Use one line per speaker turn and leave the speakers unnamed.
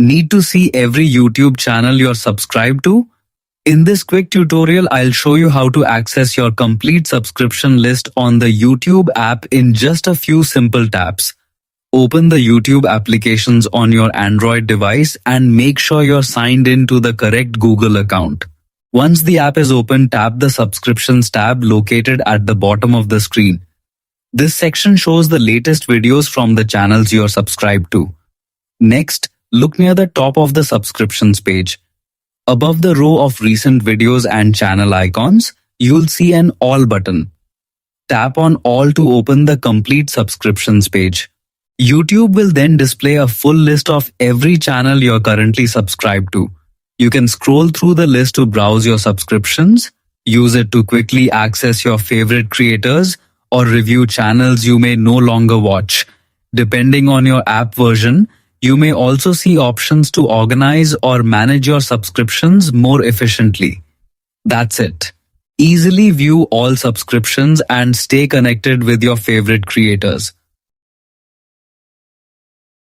Need to see every YouTube channel you're subscribed to? In this quick tutorial, I'll show you how to access your complete subscription list on the YouTube app in just a few simple taps. Open the YouTube applications on your Android device and make sure you're signed in to the correct Google account. Once the app is open, tap the Subscriptions tab located at the bottom of the screen. This section shows the latest videos from the channels you're subscribed to. Next, look near the top of the subscriptions page. Above the row of recent videos and channel icons, you'll see an All button. Tap on All to open the complete subscriptions page. YouTube will then display a full list of every channel you're currently subscribed to. You can scroll through the list to browse your subscriptions, use it to quickly access your favorite creators, or review channels you may no longer watch. Depending on your app version, you may also see options to organize or manage your subscriptions more efficiently. That's it. Easily view all subscriptions and stay connected with your favorite creators.